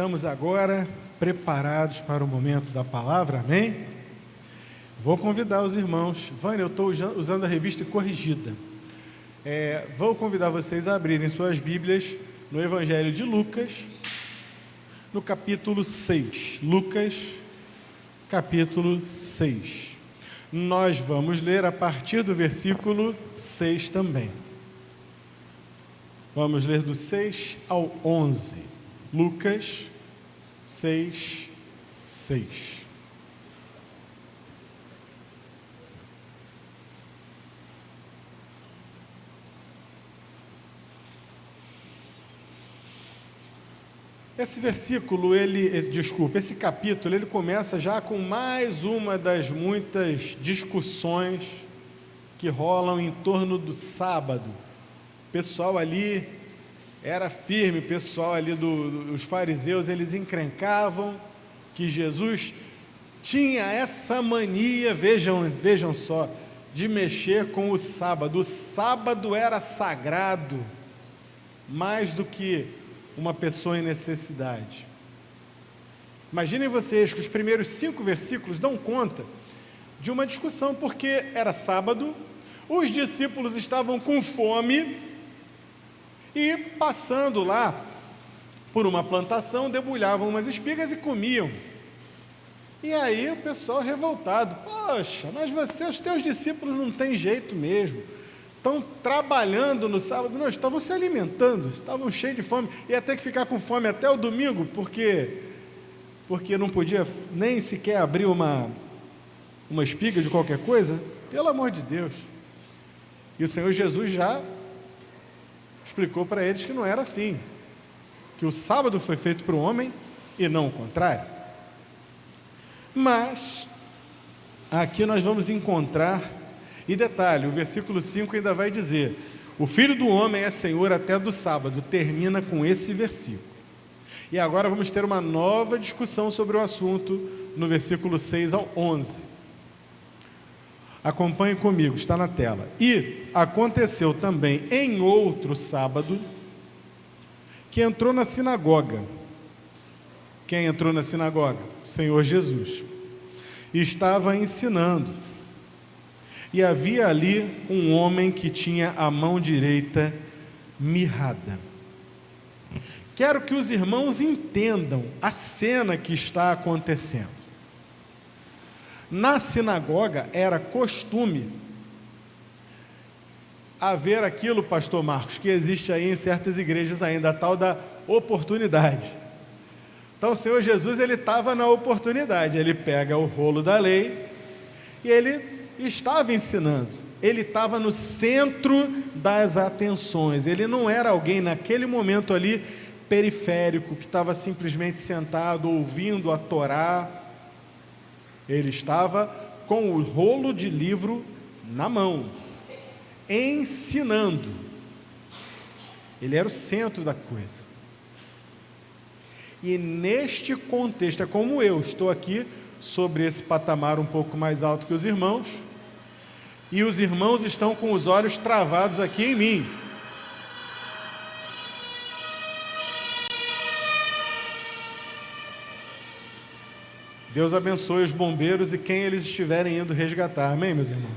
Estamos agora preparados para o momento da palavra, amém? Vou convidar os irmãos. Vânia, eu estou usando a revista corrigida. Vou convidar vocês a abrirem suas Bíblias no Evangelho de Lucas, no capítulo 6. Lucas, capítulo 6. Nós vamos ler a partir do versículo 6 também. Vamos ler do 6 ao 11. Lucas 6, 6. Esse versículo, esse capítulo, ele começa já com mais uma das muitas discussões que rolam em torno do sábado. O pessoal ali era firme, o pessoal ali os fariseus, eles encrencavam que Jesus tinha essa mania, vejam só, de mexer com o sábado. O sábado era sagrado, mais do que uma pessoa em necessidade. Imaginem vocês que os primeiros 5 versículos dão conta de uma discussão, porque era sábado, os discípulos estavam com fome, e passando lá por uma plantação, debulhavam umas espigas e comiam. E aí o pessoal revoltado: poxa, mas os teus discípulos não têm jeito mesmo, estão trabalhando no sábado. Não, estavam se alimentando, estavam cheios de fome, ia ter que ficar com fome até o domingo, porque não podia nem sequer abrir uma espiga de qualquer coisa. Pelo amor de Deus. E o Senhor Jesus já explicou para eles que não era assim, que o sábado foi feito para o homem e não o contrário. Mas aqui nós vamos encontrar, e detalhe, o versículo 5 ainda vai dizer: o Filho do Homem é Senhor até do sábado. Termina com esse versículo. E agora vamos ter uma nova discussão sobre o assunto no versículo 6 ao 11. Acompanhe comigo, está na tela. E aconteceu também em outro sábado que entrou na sinagoga. Quem entrou na sinagoga? O Senhor Jesus. E estava ensinando. E havia ali um homem que tinha a mão direita mirrada. Quero que os irmãos entendam a cena que está acontecendo. Na sinagoga era costume haver aquilo, pastor Marcos, que existe aí em certas igrejas ainda, a tal da oportunidade. Então o Senhor Jesus, ele estava na oportunidade, ele pega o rolo da lei e ele estava ensinando, ele estava no centro das atenções, ele não era alguém naquele momento ali periférico, que estava simplesmente sentado ouvindo a Torá. Ele estava com o rolo de livro na mão, ensinando. Ele era o centro da coisa. E neste contexto, é como eu estou aqui sobre esse patamar um pouco mais alto que os irmãos, e os irmãos estão com os olhos travados aqui em mim. Deus abençoe os bombeiros e quem eles estiverem indo resgatar, amém, meus irmãos?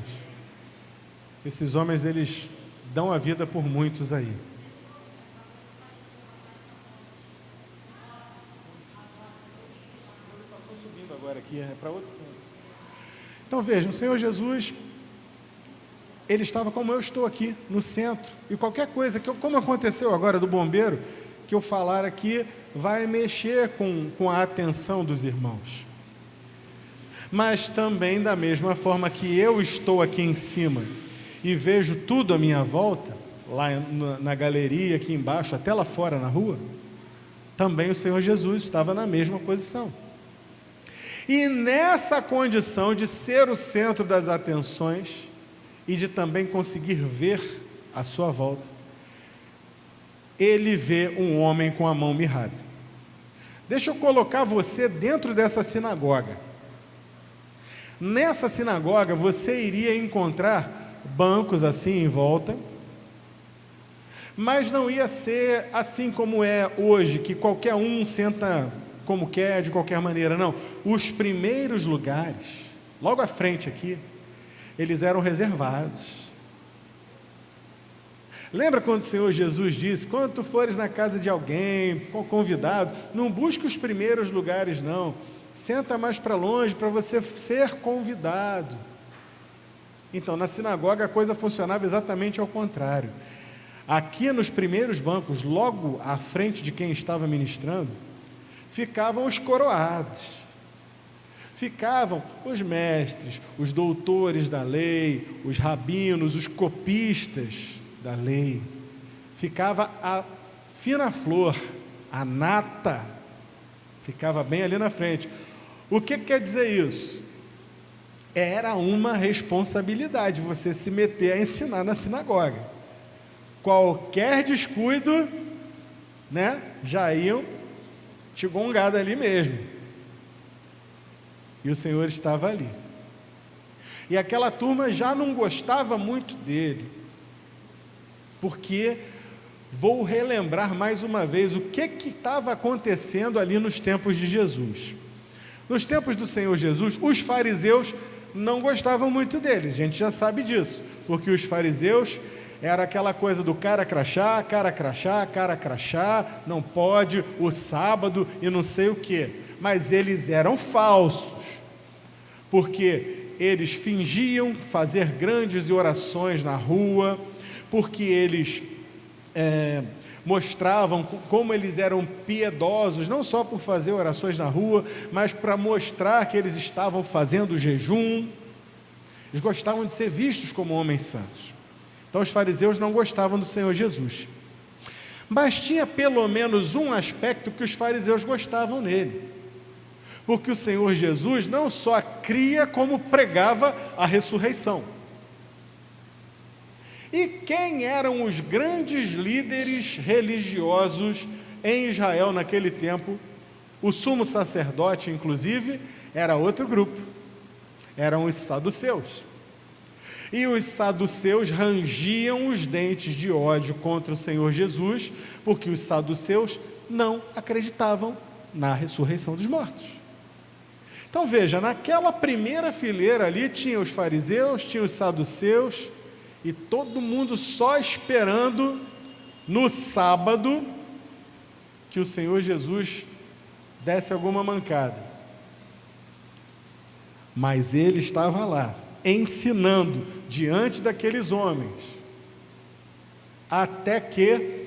Esses homens, eles dão a vida por muitos aí. Estou subindo agora aqui, para outro ponto. Então vejam, o Senhor Jesus, ele estava como eu estou aqui, no centro, e qualquer coisa, como aconteceu agora do bombeiro, que eu falar aqui, vai mexer com a atenção dos irmãos. Mas também da mesma forma que eu estou aqui em cima e vejo tudo à minha volta, lá na galeria, aqui embaixo, até lá fora na rua, também o Senhor Jesus estava na mesma posição. E nessa condição de ser o centro das atenções e de também conseguir ver à sua volta, ele vê um homem com a mão mirrada. Deixa eu colocar você dentro dessa sinagoga. Nessa sinagoga você iria encontrar bancos assim em volta, Mas não ia ser assim como é hoje, que qualquer um senta como quer, de qualquer maneira, não. Os primeiros lugares, logo à frente aqui, eles eram reservados. Lembra quando o Senhor Jesus disse: quando tu fores na casa de alguém, convidado, não busque os primeiros lugares não, senta mais para longe para você ser convidado. Então, na sinagoga a coisa funcionava exatamente ao contrário. Aqui nos primeiros bancos, logo à frente de quem estava ministrando, ficavam os coroados, ficavam os mestres, os doutores da lei, os rabinos, os copistas da lei. Ficava a fina flor, a nata, ficava bem ali na frente. O que quer dizer isso? Era uma responsabilidade você se meter a ensinar na sinagoga. Qualquer descuido, né, já iam te gongar ali mesmo. E o Senhor estava ali. E aquela turma já não gostava muito dele, porque, vou relembrar mais uma vez o que estava acontecendo ali nos tempos de Jesus. Nos tempos do Senhor Jesus, os fariseus não gostavam muito dele, a gente já sabe disso, porque os fariseus era aquela coisa do cara crachá, cara crachá, cara crachá, não pode, o sábado e não sei o que. Mas eles eram falsos, porque eles fingiam fazer grandes orações na rua, porque eles mostravam como eles eram piedosos, não só por fazer orações na rua, mas para mostrar que eles estavam fazendo jejum. Eles gostavam de ser vistos como homens santos. Então os fariseus não gostavam do Senhor Jesus. Mas tinha pelo menos um aspecto que os fariseus gostavam nele, porque o Senhor Jesus não só cria, como pregava a ressurreição. E quem eram os grandes líderes religiosos em Israel naquele tempo? O sumo sacerdote, inclusive, era outro grupo, eram os saduceus. E os saduceus rangiam os dentes de ódio contra o Senhor Jesus, porque os saduceus não acreditavam na ressurreição dos mortos. Então veja, naquela primeira fileira ali tinha os fariseus, tinha os saduceus, e todo mundo só esperando no sábado que o Senhor Jesus desse alguma mancada. Mas ele estava lá, ensinando diante daqueles homens, até que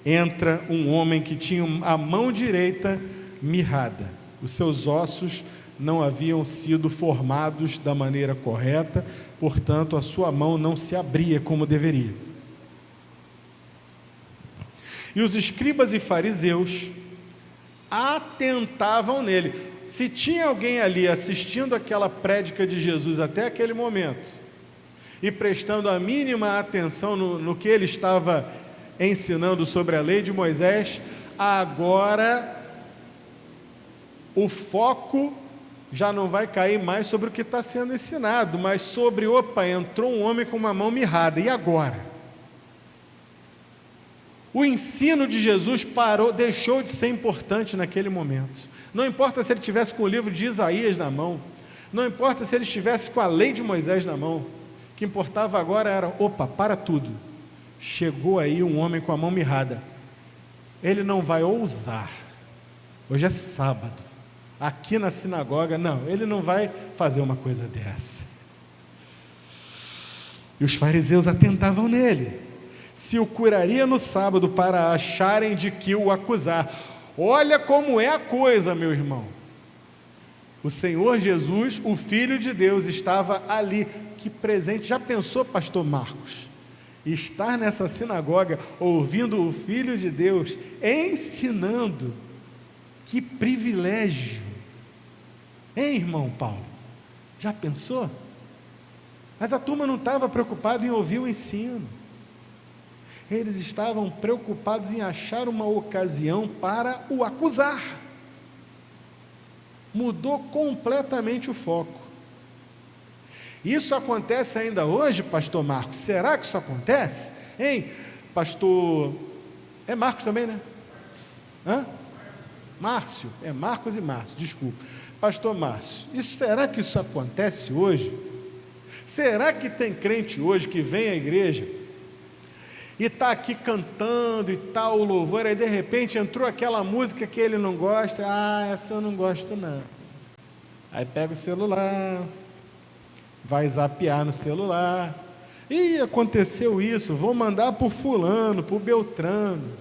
entra um homem que tinha a mão direita mirrada. Os seus ossos não haviam sido formados da maneira correta, portanto a sua mão não se abria como deveria. E os escribas e fariseus atentavam nele. Se tinha alguém ali assistindo aquela prédica de Jesus até aquele momento e prestando a mínima atenção no que ele estava ensinando sobre a lei de Moisés, agora o foco já não vai cair mais sobre o que está sendo ensinado, mas sobre, opa, entrou um homem com uma mão mirrada, e agora? O ensino de Jesus parou, deixou de ser importante naquele momento. Não importa se ele estivesse com o livro de Isaías na mão, não importa se ele estivesse com a lei de Moisés na mão, o que importava agora era, opa, para tudo, chegou aí um homem com a mão mirrada, ele não vai ousar, hoje é sábado, aqui na sinagoga, não, ele não vai fazer uma coisa dessa. E os fariseus atentavam nele, se o curaria no sábado para acharem de que o acusar. Olha como é a coisa, meu irmão. O Senhor Jesus, o Filho de Deus, estava ali, que presente. Já pensou, pastor Marcos, estar nessa sinagoga, ouvindo o Filho de Deus, ensinando? Que privilégio, hein, irmão Paulo? Já pensou? Mas a turma não estava preocupada em ouvir o ensino, eles estavam preocupados em achar uma ocasião para o acusar. Mudou completamente o foco. Isso acontece ainda hoje, pastor Marcos? Será que isso acontece? Hein? Pastor, é Marcos também, né? Hã? Márcio, é Marcos e Márcio, desculpa. Pastor Márcio, será que isso acontece hoje? Será que tem crente hoje que vem à igreja e está aqui cantando e tal, o louvor, aí de repente entrou aquela música que ele não gosta, essa eu não gosto não. Aí pega o celular, vai zapear no celular, aconteceu isso, vou mandar por fulano, por Beltrano.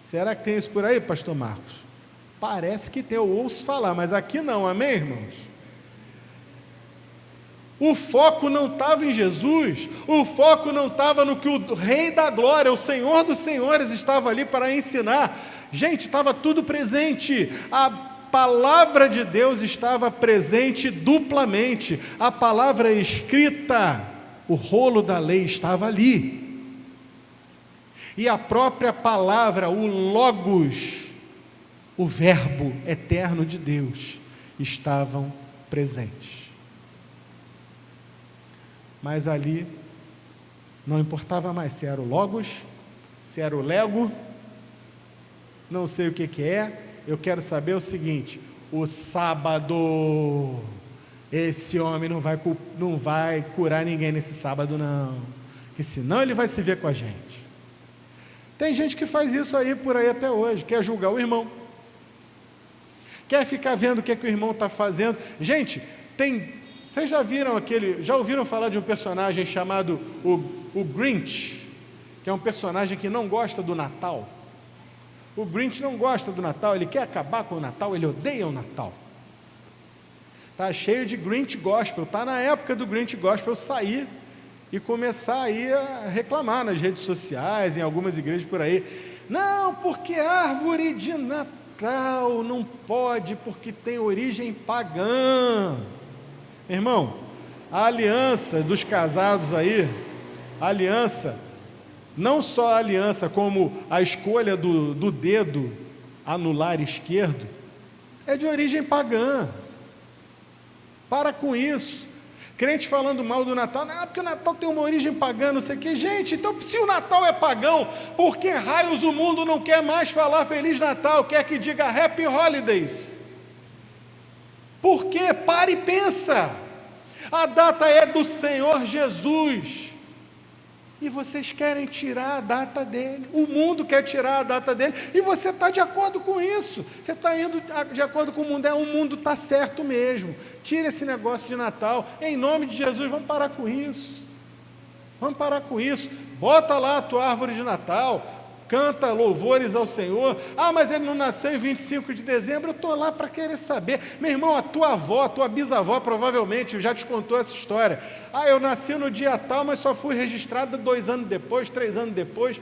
Será que tem isso por aí, pastor Marcos? Parece que tem, eu ouço falar, mas aqui não, amém, irmãos? O foco não estava em Jesus, o foco não estava no que o Rei da Glória, o Senhor dos Senhores estava ali para ensinar. Gente, estava tudo presente, a palavra de Deus estava presente duplamente, a palavra escrita, o rolo da lei estava ali, e a própria palavra, o Logos, o verbo eterno de Deus, estavam presentes. Mas ali não importava mais se era o Logos, se era o Lego, não sei o que é, eu quero saber o seguinte: o sábado, esse homem não vai curar ninguém nesse sábado não, porque senão ele vai se ver com a gente. Tem gente que faz isso aí por aí até hoje, quer julgar o irmão, quer ficar vendo o que o irmão está fazendo. Gente, vocês já ouviram falar de um personagem chamado o Grinch, que é um personagem que não gosta do Natal? O Grinch não gosta do Natal, ele quer acabar com o Natal, ele odeia o Natal. Está cheio de Grinch Gospel, está na época do Grinch Gospel sair e começar aí a reclamar nas redes sociais, em algumas igrejas por aí. Não, porque árvore de Natal não pode, porque tem origem pagã. Irmão, a aliança dos casados aí, a aliança, não só a aliança, como a escolha do dedo anular esquerdo, é de origem pagã. Para com isso. Crente falando mal do Natal, não, porque o Natal tem uma origem pagã, não sei o que. Gente, então se o Natal é pagão, por que raios o mundo não quer mais falar Feliz Natal, quer que diga Happy Holidays? Por quê? Para e pensa. A data é do Senhor Jesus. E vocês querem tirar a data dele. O mundo quer tirar a data dele. E você está de acordo com isso. Você está indo de acordo com o mundo. O mundo está certo mesmo. Tira esse negócio de Natal. Em nome de Jesus, vamos parar com isso. Vamos parar com isso. Bota lá a tua árvore de Natal. Canta louvores ao Senhor. Mas ele não nasceu em 25 de dezembro, eu estou lá para querer saber. Meu irmão, a tua avó, a tua bisavó provavelmente já te contou essa história. Eu nasci no dia tal, mas só fui registrada 2 anos depois, 3 anos depois.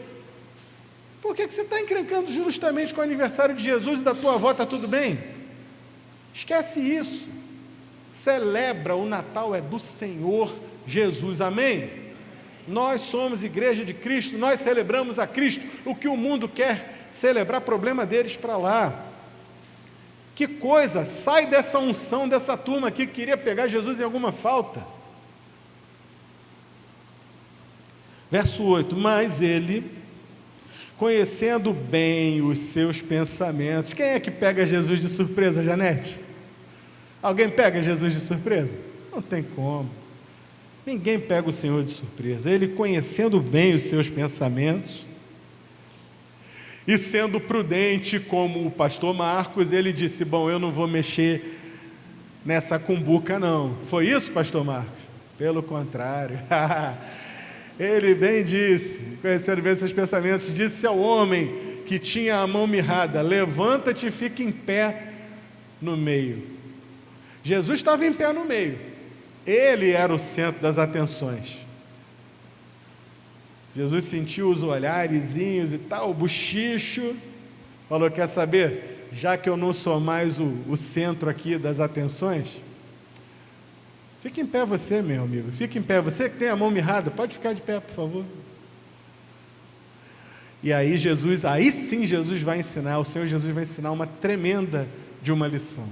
Por que você está encrencando justamente com o aniversário de Jesus e da tua avó, está tudo bem? Esquece isso. Celebra, o Natal é do Senhor Jesus, amém? Nós somos igreja de Cristo, nós celebramos a Cristo. O que o mundo quer celebrar, problema deles para lá. Que coisa, sai dessa unção dessa turma aqui que queria pegar Jesus em alguma falta. Verso 8, mas ele, conhecendo bem os seus pensamentos. Quem é que pega Jesus de surpresa, Janete? Alguém pega Jesus de surpresa? Não tem como. Ninguém pega o Senhor de surpresa. Ele, conhecendo bem os seus pensamentos e sendo prudente como o pastor Marcos, ele disse: bom, eu não vou mexer nessa cumbuca não. Foi isso, pastor Marcos? Pelo contrário. Ele bem disse, conhecendo bem os seus pensamentos, disse ao homem que tinha a mão mirrada: levanta-te e fica em pé no meio. Jesus estava em pé no meio. Ele era o centro das atenções. Jesus sentiu os olharezinhos e tal, o bochicho, falou: quer saber? Já que eu não sou mais o centro aqui das atenções, fique em pé você, meu amigo, fique em pé. Você que tem a mão mirrada, pode ficar de pé, por favor. E aí sim Jesus vai ensinar, o Senhor Jesus vai ensinar uma tremenda de uma lição.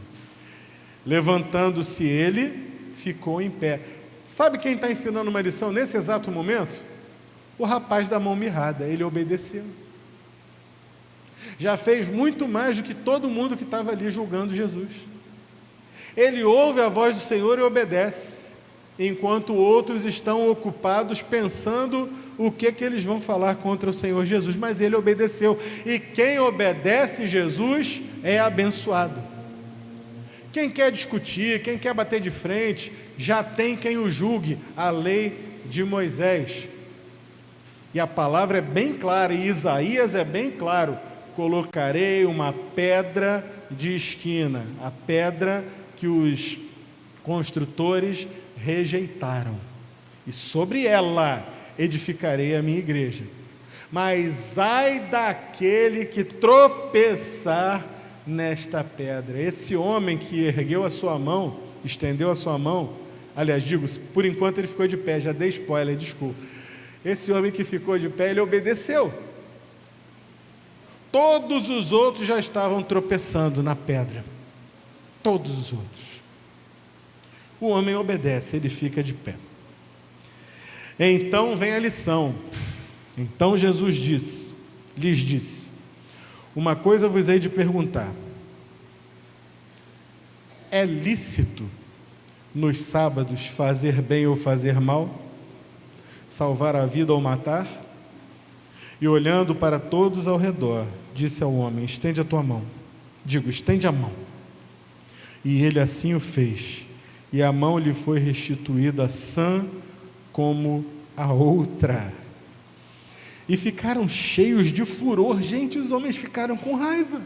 Levantando-se ele, ficou em pé. Sabe quem está ensinando uma lição nesse exato momento? O rapaz da mão mirrada, ele obedeceu. Já fez muito mais do que todo mundo que estava ali julgando Jesus. Ele ouve a voz do Senhor e obedece, enquanto outros estão ocupados pensando o que eles vão falar contra o Senhor Jesus, mas ele obedeceu. E quem obedece Jesus é abençoado. Quem quer discutir, quem quer bater de frente, já tem quem o julgue, a lei de Moisés. E a palavra é bem clara, e Isaías é bem claro: colocarei uma pedra de esquina, a pedra que os construtores rejeitaram, e sobre ela edificarei a minha igreja. Mas ai daquele que tropeçar nesta pedra. Esse homem que ergueu a sua mão, estendeu a sua mão, aliás, digo, por enquanto ele ficou de pé, já dei spoiler, desculpa. Esse homem que ficou de pé, ele obedeceu. Todos os outros já estavam tropeçando na pedra. Todos os outros. O homem obedece, ele fica de pé. Então vem a lição. Então Jesus lhes disse: uma coisa vos hei de perguntar. É lícito nos sábados fazer bem ou fazer mal? Salvar a vida ou matar? E olhando para todos ao redor, disse ao homem: estende a tua mão. Estende a mão. E ele assim o fez. E a mão lhe foi restituída sã como a outra. E ficaram cheios de furor. Gente, os homens ficaram com raiva.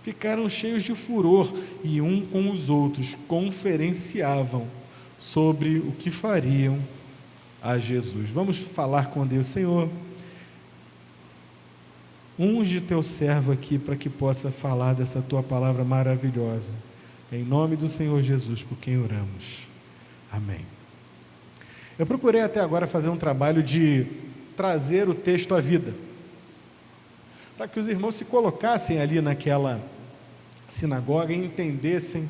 Ficaram cheios de furor. E um com os outros conferenciavam sobre o que fariam a Jesus. Vamos falar com Deus. Senhor, unge teu servo aqui para que possa falar dessa tua palavra maravilhosa. Em nome do Senhor Jesus, por quem oramos. Amém. Eu procurei até agora fazer um trabalho de trazer o texto à vida, para que os irmãos se colocassem ali naquela sinagoga e entendessem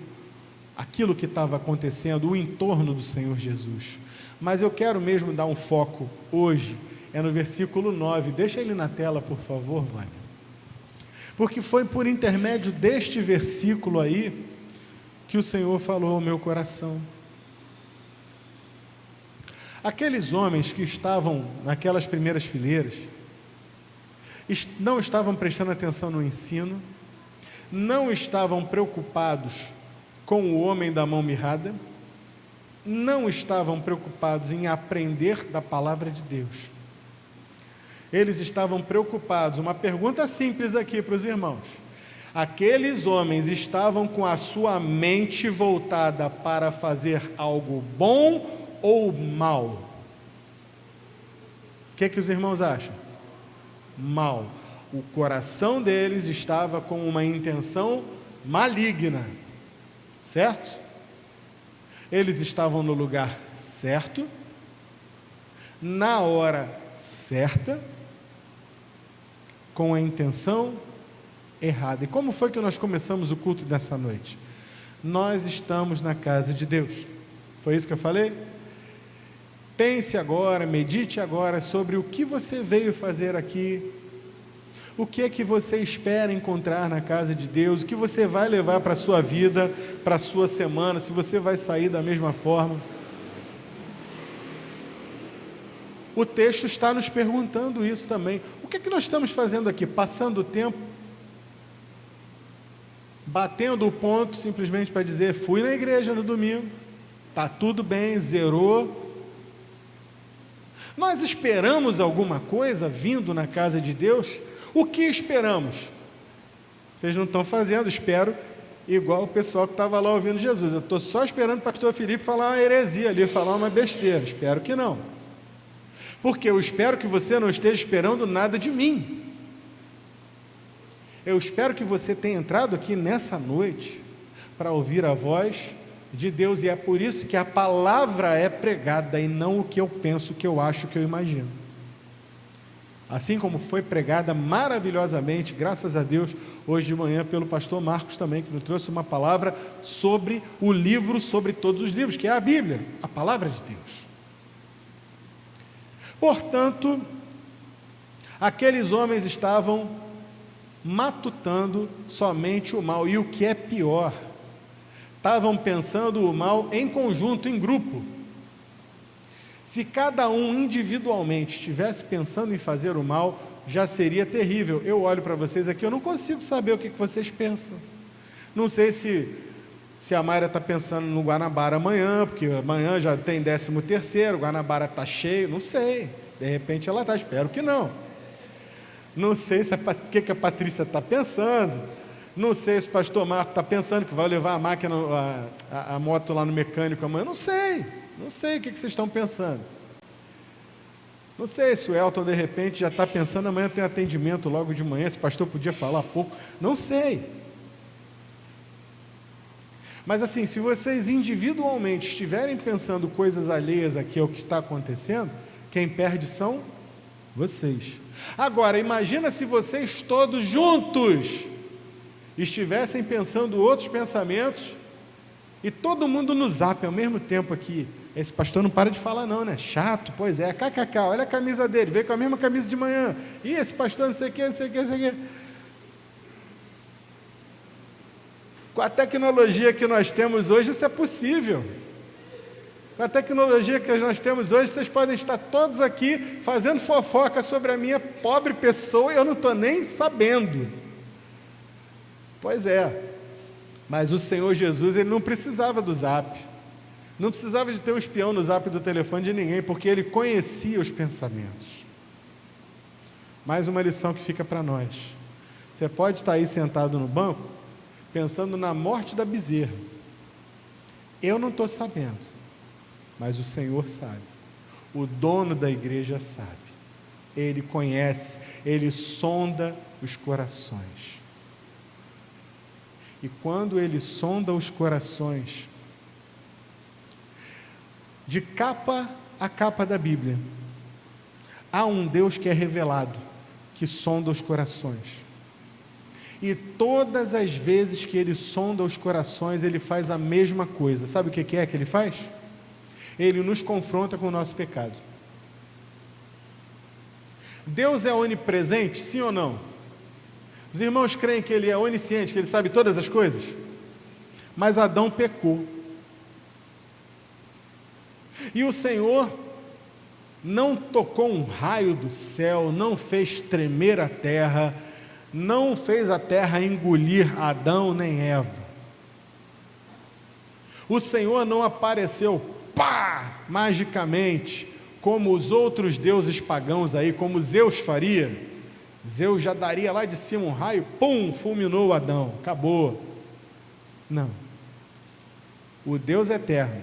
aquilo que estava acontecendo, o entorno do Senhor Jesus. Mas eu quero mesmo dar um foco hoje, é no versículo 9, deixa ele na tela, por favor, Vânia. Porque foi por intermédio deste versículo aí, que o Senhor falou ao meu coração. Aqueles homens que estavam naquelas primeiras fileiras, não estavam prestando atenção no ensino, não estavam preocupados com o homem da mão mirrada, não estavam preocupados em aprender da palavra de Deus. Eles estavam preocupados, uma pergunta simples aqui para os irmãos: aqueles homens estavam com a sua mente voltada para fazer algo bom ou mal? O que os irmãos acham? Mal. O coração deles estava com uma intenção maligna, certo? Eles estavam no lugar certo, na hora certa, com a intenção errada. E como foi que nós começamos o culto dessa noite? Nós estamos na casa de Deus. Foi isso que eu falei? Pense agora, medite agora sobre o que você veio fazer aqui, o que é que você espera encontrar na casa de Deus, o que você vai levar para a sua vida, para a sua semana, se você vai sair da mesma forma. O texto está nos perguntando isso também. O que é que nós estamos fazendo aqui? Passando o tempo, batendo o ponto simplesmente para dizer: fui na igreja no domingo, está tudo bem, zerou. Nós esperamos alguma coisa vindo na casa de Deus? O que esperamos? Vocês não estão fazendo, espero, igual o pessoal que estava lá ouvindo Jesus. Eu estou só esperando o pastor Felipe falar uma heresia ali, falar uma besteira. Espero que não. Porque eu espero que você não esteja esperando nada de mim. Eu espero que você tenha entrado aqui nessa noite para ouvir a voz de Deus, e é por isso que a palavra é pregada e não o que eu penso, o que eu acho, o que eu imagino. Assim como foi pregada maravilhosamente, graças a Deus, hoje de manhã pelo pastor Marcos também, que nos trouxe uma palavra sobre o livro, sobre todos os livros, que é a Bíblia, a palavra de Deus. Portanto, aqueles homens estavam matutando somente o mal, e o que é pior, estavam pensando o mal em conjunto, em grupo. Se cada um individualmente estivesse pensando em fazer o mal, já seria terrível. Eu olho para vocês aqui, eu não consigo saber o que vocês pensam. Não sei se a Mayra está pensando no Guanabara amanhã, porque amanhã já tem 13º, o Guanabara está cheio, não sei. De repente ela está, espero que não. Não sei o que a Patrícia está pensando. Não sei se o pastor Marco está pensando que vai levar a máquina, a moto lá no mecânico amanhã. Não sei o que vocês estão pensando. Não sei se o Elton de repente já está pensando, amanhã tem atendimento logo de manhã, esse pastor podia falar pouco. Não sei. Mas assim, se vocês individualmente estiverem pensando coisas alheias aqui ao que está acontecendo, quem perde são vocês. Agora, imagina se vocês todos juntos estivessem pensando outros pensamentos e todo mundo no zap ao mesmo tempo aqui. Esse pastor não para de falar não, né? Chato, pois é, kkk, olha a camisa dele, veio com a mesma camisa de manhã. Ih, esse pastor não sei o que, não sei o que, não sei o que. Com a tecnologia que nós temos hoje, isso é possível. Com a tecnologia que nós temos hoje, vocês podem estar todos aqui fazendo fofoca sobre a minha pobre pessoa e eu não estou nem sabendo. Pois é, mas o Senhor Jesus, Ele não precisava do zap, não precisava de ter um espião no zap do telefone de ninguém, porque Ele conhecia os pensamentos. Mais uma lição que fica para nós. Você pode estar aí sentado no banco, pensando na morte da bezerra. Eu não estou sabendo. Mas o Senhor sabe, o dono da igreja sabe, Ele conhece, Ele sonda os corações. E quando Ele sonda os corações, de capa a capa da Bíblia, há um Deus que é revelado, que sonda os corações. E todas as vezes que Ele sonda os corações, Ele faz a mesma coisa. Sabe o que é que Ele faz? Ele nos confronta com o nosso pecado. Deus é onipresente, sim ou não? Os irmãos creem que Ele é onisciente, que Ele sabe todas as coisas? Mas Adão pecou. E o Senhor não tocou um raio do céu, não fez tremer a terra, não fez a terra engolir Adão nem Eva. O Senhor não apareceu magicamente, como os outros deuses pagãos aí, como Zeus faria. Zeus já daria lá de cima um raio, fulminou Adão, acabou. Não. O Deus eterno,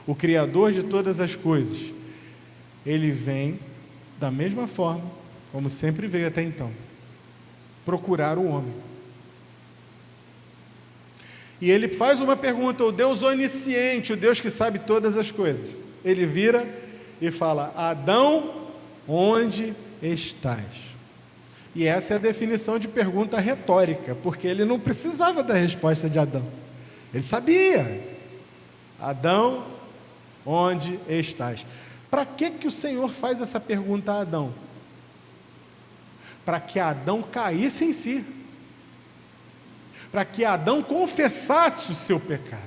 o Criador de todas as coisas, Ele vem da mesma forma, como sempre veio até então, procurar o homem. E Ele faz uma pergunta, o Deus onisciente, o Deus que sabe todas as coisas. Ele vira e fala: Adão, onde estás? E essa é a definição de pergunta retórica, porque Ele não precisava da resposta de Adão. Ele sabia. Adão, onde estás? Para que o Senhor faz essa pergunta a Adão? Para que Adão caísse em si. Para que Adão confessasse o seu pecado,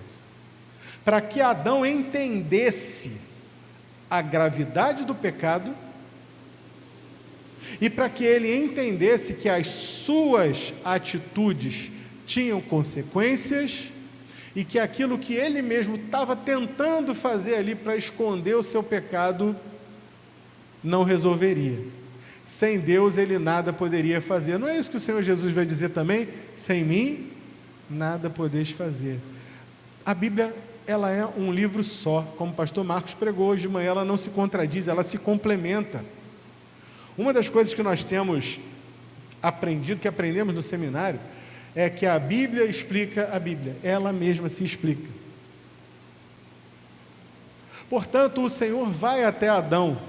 para que Adão entendesse a gravidade do pecado e para que ele entendesse que as suas atitudes tinham consequências e que aquilo que ele mesmo estava tentando fazer ali para esconder o seu pecado não resolveria. Sem Deus ele nada poderia fazer. Não é isso que o Senhor Jesus vai dizer também? Sem mim nada podeis fazer. A Bíblia, ela é um livro só, como o pastor Marcos pregou hoje de manhã, ela não se contradiz, ela se complementa. Uma das coisas que nós temos aprendido, que aprendemos no seminário, é que a Bíblia explica a Bíblia, ela mesma se explica. Portanto, o Senhor vai até Adão,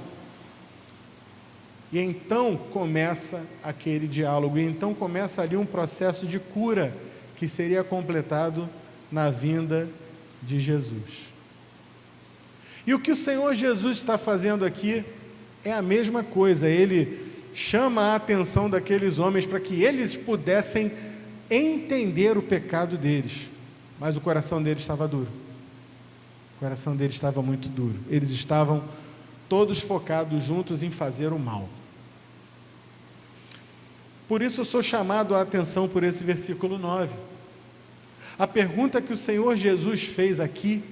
e então começa aquele diálogo, e então começa ali um processo de cura, que seria completado na vinda de Jesus. E o que o Senhor Jesus está fazendo aqui é a mesma coisa. Ele chama a atenção daqueles homens para que eles pudessem entender o pecado deles, mas o coração deles estava duro. O coração deles estava muito duro. Eles estavam todos focados juntos em fazer o mal. Por isso eu sou chamado a atenção por esse versículo 9. A pergunta que o Senhor Jesus fez aqui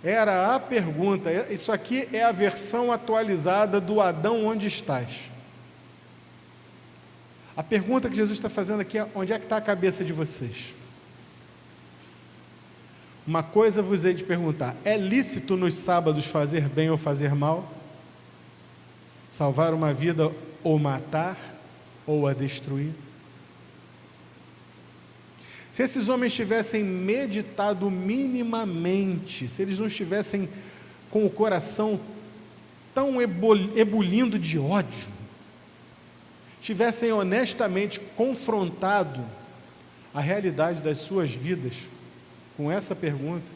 era a pergunta, isso aqui é a versão atualizada do Adão, onde estás? A pergunta que Jesus está fazendo aqui é: onde é que está a cabeça de vocês? Uma coisa vos hei de perguntar: é lícito nos sábados fazer bem ou fazer mal? Salvar uma vida ou matar ou a destruir? Se esses homens tivessem meditado minimamente, se eles não estivessem com o coração tão ebulindo de ódio, tivessem honestamente confrontado a realidade das suas vidas com essa pergunta,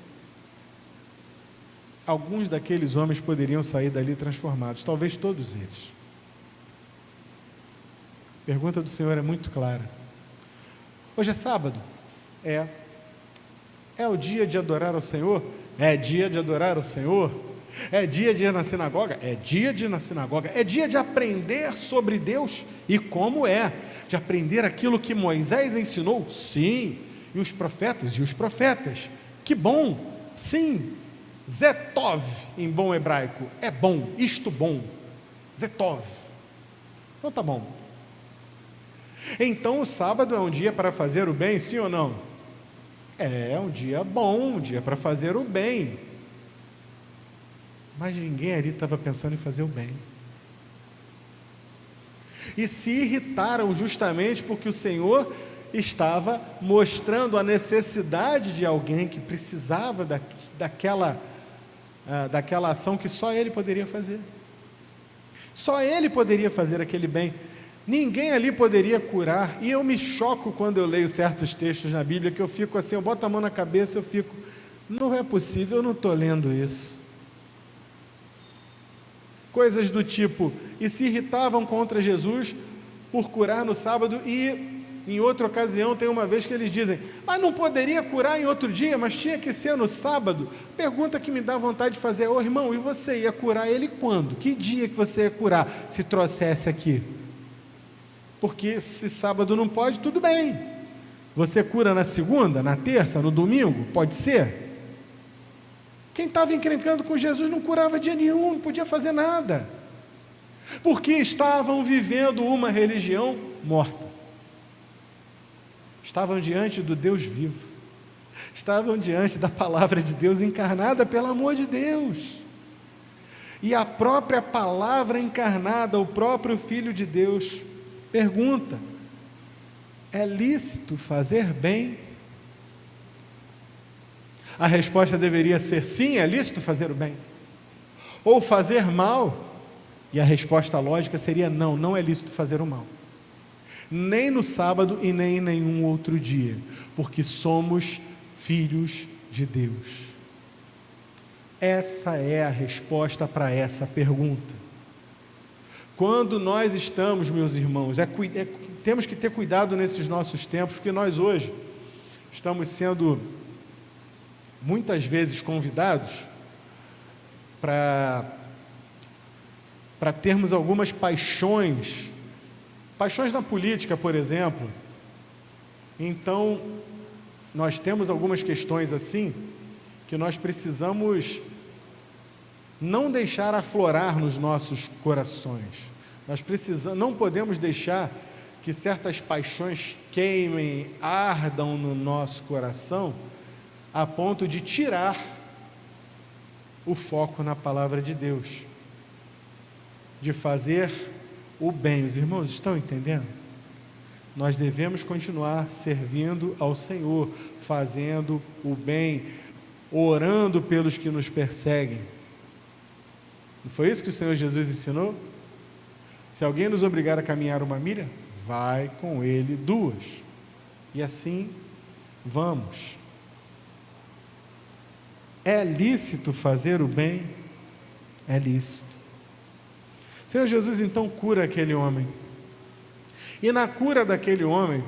alguns daqueles homens poderiam sair dali transformados, talvez todos eles. A pergunta do Senhor é muito clara. Hoje é sábado? É o dia de adorar ao Senhor? É dia de adorar ao Senhor? É dia de ir na sinagoga? É dia de ir na sinagoga. É dia de aprender sobre Deus? E como é? De aprender aquilo que Moisés ensinou? Sim. E os profetas? E os profetas? Que bom! Sim. Zetov, em bom hebraico. É bom, isto bom. Zetov. Então tá bom. Então o sábado é um dia para fazer o bem, sim ou não? É um dia bom, um dia para fazer o bem. Mas ninguém ali estava pensando em fazer o bem. E se irritaram justamente porque o Senhor estava mostrando a necessidade de alguém que precisava daquela ação que só Ele poderia fazer. Só Ele poderia fazer aquele bem. Ninguém ali poderia curar. E eu me choco quando eu leio certos textos na Bíblia, que eu fico assim, eu boto a mão na cabeça, eu fico, não é possível, eu não estou lendo isso. Coisas do tipo, e se irritavam contra Jesus por curar no sábado, e em outra ocasião tem uma vez que eles dizem, mas não poderia curar em outro dia, mas tinha que ser no sábado. Pergunta que me dá vontade de fazer: ô irmão, e você ia curar ele quando? Que dia que você ia curar se trouxesse aqui? Porque se sábado não pode, tudo bem. Você cura na segunda, na terça, no domingo? Pode ser. Quem estava encrencando com Jesus não curava dia nenhum, não podia fazer nada. Porque estavam vivendo uma religião morta. Estavam diante do Deus vivo. Estavam diante da palavra de Deus encarnada, pelo amor de Deus. E a própria palavra encarnada, o próprio Filho de Deus, pergunta: é lícito fazer bem? A resposta deveria ser sim, é lícito fazer o bem. Ou fazer mal? E a resposta lógica seria não, não é lícito fazer o mal. Nem no sábado e nem em nenhum outro dia, porque somos filhos de Deus. Essa é a resposta para essa pergunta. Quando nós estamos, meus irmãos, temos que ter cuidado nesses nossos tempos, porque nós hoje estamos sendo muitas vezes convidados para termos algumas paixões na política, por exemplo. Então, nós temos algumas questões assim, que nós precisamos não deixar aflorar nos nossos corações. Não podemos deixar que certas paixões queimem, ardam no nosso coração, a ponto de tirar o foco na palavra de Deus, de fazer o bem. Os irmãos estão entendendo? Nós devemos continuar servindo ao Senhor, fazendo o bem, orando pelos que nos perseguem. Não foi isso que o Senhor Jesus ensinou? Se alguém nos obrigar a caminhar 1 milha, vai com ele 2. E assim vamos. É lícito fazer o bem? É lícito. O Senhor Jesus então cura aquele homem. E na cura daquele homem,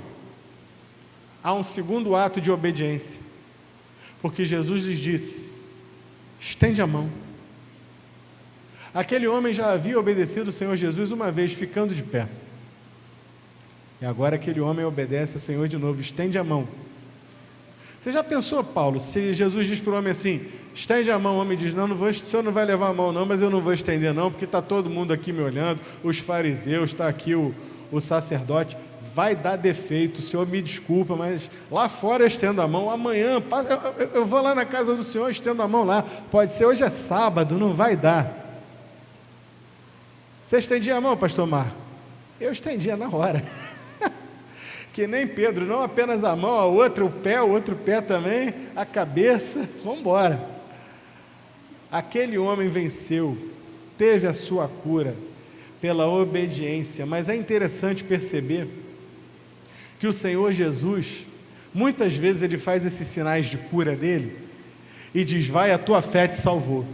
há um segundo ato de obediência. Porque Jesus lhes disse: estende a mão. Aquele homem já havia obedecido o Senhor Jesus uma vez, ficando de pé. E agora aquele homem obedece ao Senhor de novo, estende a mão. Você já pensou, Paulo, se Jesus diz para o homem assim: estende a mão, o homem diz: não, o senhor não vai levar a mão não, mas eu não vou estender não, porque está todo mundo aqui me olhando, os fariseus, está aqui o sacerdote, vai dar defeito, o senhor me desculpa, mas lá fora eu estendo a mão, amanhã, eu vou lá na casa do senhor, estendo a mão lá, pode ser, hoje é sábado, não vai dar. Você estendia a mão, pastor Mar? Eu estendia na hora. Que nem Pedro, não apenas a mão, a outra, o outro pé também, a cabeça, vamos embora. Aquele homem venceu, teve a sua cura pela obediência, mas é interessante perceber que o Senhor Jesus, muitas vezes ele faz esses sinais de cura dele e diz: vai, a tua fé te salvou.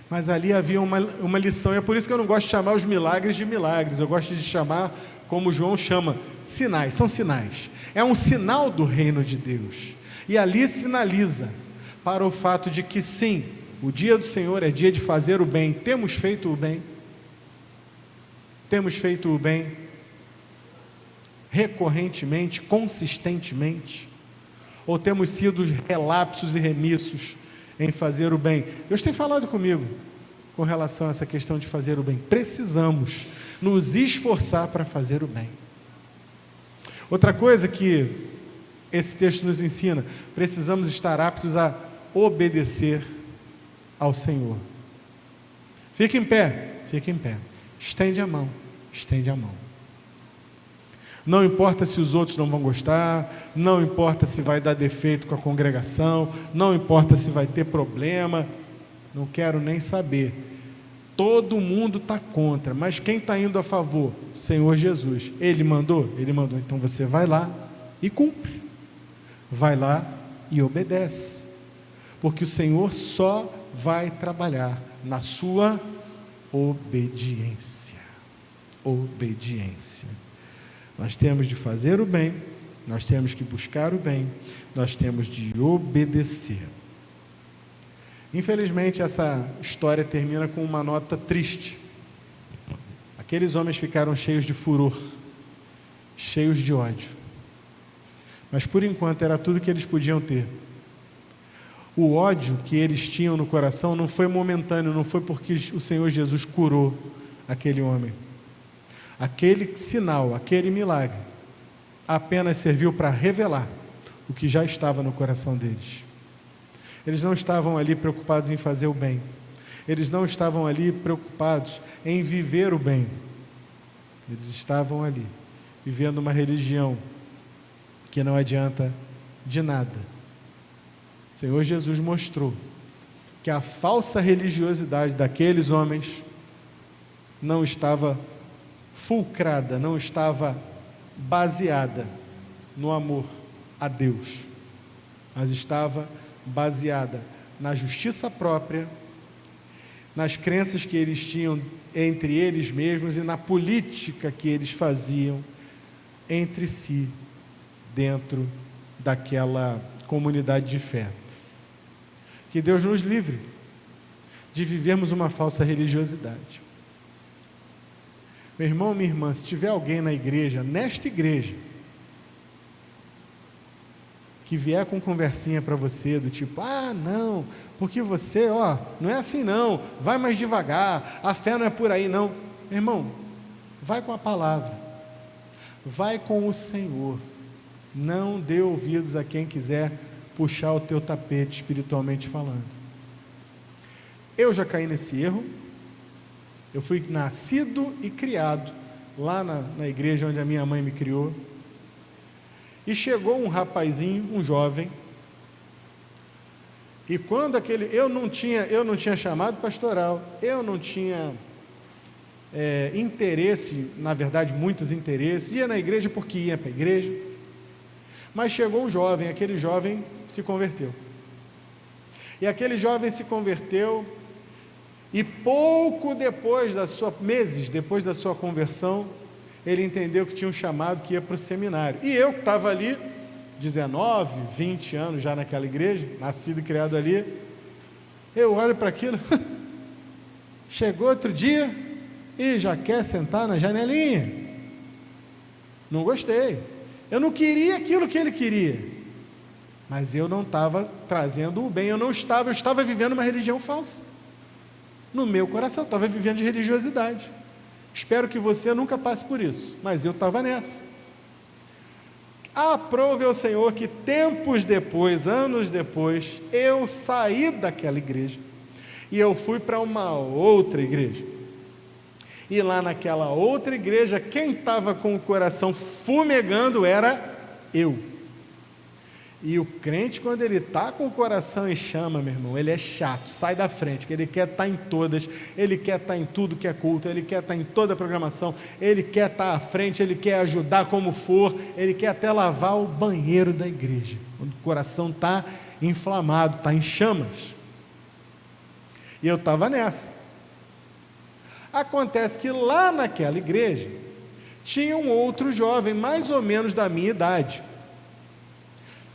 Mas ali havia uma lição, e é por isso que eu não gosto de chamar os milagres de milagres, eu gosto de chamar, como João chama, sinais, são sinais. É um sinal do reino de Deus. E ali sinaliza para o fato de que sim, o dia do Senhor é dia de fazer o bem. Temos feito o bem? Temos feito o bem recorrentemente, consistentemente? Ou temos sido relapsos e remissos em fazer o bem? Deus tem falado comigo com relação a essa questão de fazer o bem. Precisamos nos esforçar para fazer o bem. Outra coisa que esse texto nos ensina: precisamos estar aptos a obedecer ao Senhor. Fique em pé, estende a mão, estende a mão. Não importa se os outros não vão gostar, não importa se vai dar defeito com a congregação, não importa se vai ter problema, não quero nem saber. Todo mundo está contra, mas quem está indo a favor? O Senhor Jesus. Ele mandou? Ele mandou. Então você vai lá e cumpre. Vai lá e obedece. Porque o Senhor só vai trabalhar na sua obediência. Obediência. Nós temos de fazer o bem, nós temos que buscar o bem, nós temos de obedecer. Infelizmente, essa história termina com uma nota triste. Aqueles homens ficaram cheios de furor, cheios de ódio. Mas por enquanto era tudo que eles podiam ter. O ódio que eles tinham no coração não foi momentâneo, não foi porque o Senhor Jesus curou aquele homem. Aquele sinal, aquele milagre, apenas serviu para revelar o que já estava no coração deles. Eles não estavam ali preocupados em fazer o bem. Eles não estavam ali preocupados em viver o bem. Eles estavam ali vivendo uma religião que não adianta de nada. O Senhor Jesus mostrou que a falsa religiosidade daqueles homens não estava fulcrada, não estava baseada no amor a Deus, mas estava baseada na justiça própria, nas crenças que eles tinham entre eles mesmos e na política que eles faziam entre si, dentro daquela comunidade de fé. Que Deus nos livre de vivermos uma falsa religiosidade. Meu irmão, minha irmã, se tiver alguém na igreja, nesta igreja, que vier com conversinha para você, do tipo: ah, não, porque você, não é assim não, vai mais devagar, a fé não é por aí não. Meu irmão, vai com a palavra, vai com o Senhor, não dê ouvidos a quem quiser puxar o teu tapete espiritualmente falando. Eu já caí nesse erro. Eu fui nascido e criado lá na igreja onde a minha mãe me criou. E chegou um rapazinho, um jovem, e quando eu não tinha chamado pastoral, eu não tinha interesse, na verdade muitos interesses, ia na igreja porque ia para a igreja, mas chegou um jovem, aquele jovem se converteu. E aquele jovem se converteu, E meses depois da sua conversão, ele entendeu que tinha um chamado que ia para o seminário. E eu que estava ali, 19, 20 anos já naquela igreja, nascido e criado ali, eu olho para aquilo, chegou outro dia e já quer sentar na janelinha. Não gostei. Eu não queria aquilo que ele queria, mas eu não estava trazendo o bem, eu estava vivendo uma religião falsa. No meu coração, eu estava vivendo de religiosidade. Espero que você nunca passe por isso, mas eu estava nessa. Aprove ao Senhor que tempos depois, anos depois, eu saí daquela igreja e eu fui para uma outra igreja. E lá naquela outra igreja, quem estava com o coração fumegando era eu. E o crente, quando ele está com o coração em chama, meu irmão, ele é chato, sai da frente, que ele quer estar em todas, ele quer estar em tudo que é culto, ele quer estar em toda a programação, ele quer estar à frente, ele quer ajudar como for, ele quer até lavar o banheiro da igreja, quando o coração está inflamado, está em chamas. E eu estava nessa. Acontece que lá naquela igreja, tinha um outro jovem, mais ou menos da minha idade,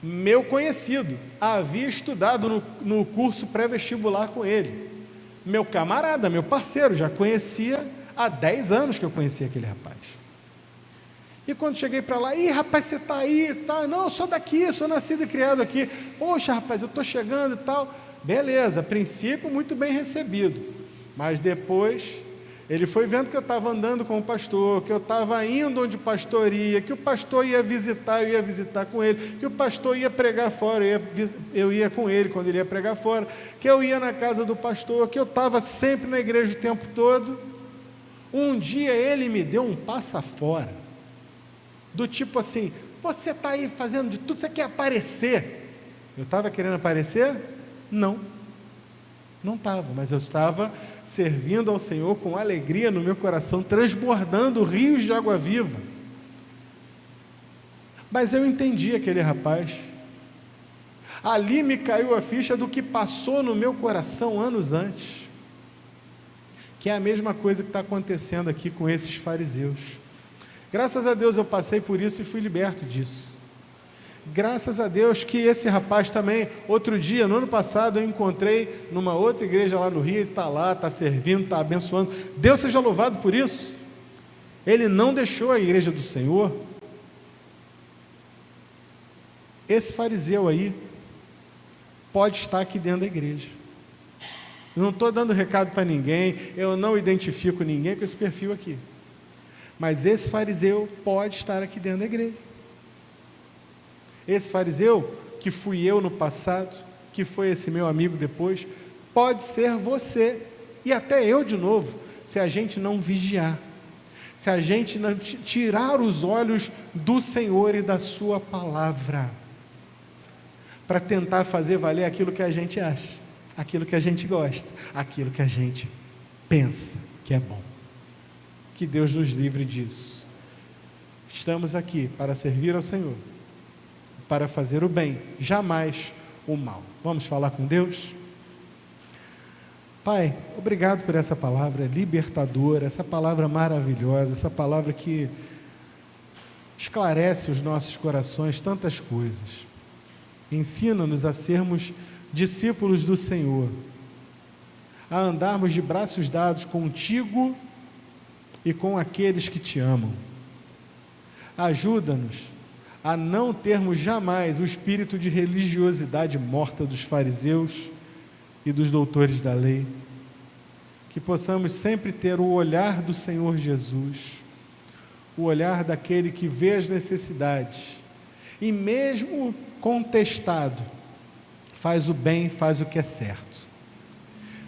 meu conhecido, havia estudado no curso pré-vestibular com ele, meu camarada, meu parceiro, já conhecia há 10 anos que eu conhecia aquele rapaz. E quando cheguei para lá, rapaz, você está aí, tá? Não, eu sou daqui, sou nascido e criado aqui. Poxa, rapaz, eu estou chegando e tal. Beleza, a princípio muito bem recebido, mas depois ele foi vendo que eu estava andando com o pastor, que eu estava indo onde o pastor ia, que o pastor ia visitar, eu ia visitar com ele, que o pastor ia pregar fora, eu ia com ele quando ele ia pregar fora, que eu ia na casa do pastor, que eu estava sempre na igreja o tempo todo. Um dia ele me deu um passa fora, do tipo assim, você está aí fazendo de tudo, você quer aparecer? Eu estava querendo aparecer? Não estava, mas eu estava servindo ao Senhor com alegria no meu coração, transbordando rios de água viva. Mas eu entendi aquele rapaz. Ali me caiu a ficha do que passou no meu coração anos antes, que é a mesma coisa que está acontecendo aqui com esses fariseus. Graças a Deus eu passei por isso e fui liberto disso. Graças a Deus que esse rapaz também, outro dia, no ano passado, eu encontrei numa outra igreja lá no Rio, ele está lá, está servindo, está abençoando. Deus seja louvado por isso. Ele não deixou a igreja do Senhor. Esse fariseu aí pode estar aqui dentro da igreja. Eu não estou dando recado para ninguém, eu não identifico ninguém com esse perfil aqui. Mas esse fariseu pode estar aqui dentro da igreja. Esse fariseu, que fui eu no passado, que foi esse meu amigo depois, pode ser você, e até eu de novo, se a gente não vigiar, se a gente não tirar os olhos do Senhor e da sua palavra, para tentar fazer valer aquilo que a gente acha, aquilo que a gente gosta, aquilo que a gente pensa que é bom. Que Deus nos livre disso. Estamos aqui para servir ao Senhor, para fazer o bem, jamais o mal. Vamos falar com Deus? Pai, obrigado por essa palavra libertadora, essa palavra maravilhosa, essa palavra que esclarece os nossos corações tantas coisas. Ensina-nos a sermos discípulos do Senhor, a andarmos de braços dados contigo e com aqueles que te amam. Ajuda-nos a não termos jamais o espírito de religiosidade morta dos fariseus e dos doutores da lei, que possamos sempre ter o olhar do Senhor Jesus, o olhar daquele que vê as necessidades e mesmo contestado, faz o bem, faz o que é certo.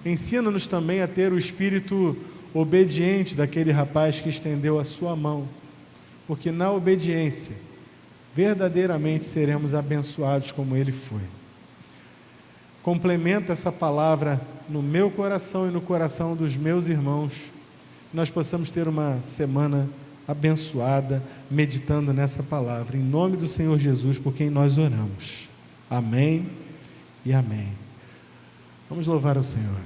Ensina-nos também a ter o espírito obediente daquele rapaz que estendeu a sua mão, porque na obediência verdadeiramente seremos abençoados como ele foi. Complementa essa palavra no meu coração e no coração dos meus irmãos, que nós possamos ter uma semana abençoada, meditando nessa palavra, em nome do Senhor Jesus, por quem nós oramos. Amém e amém. Vamos louvar ao Senhor.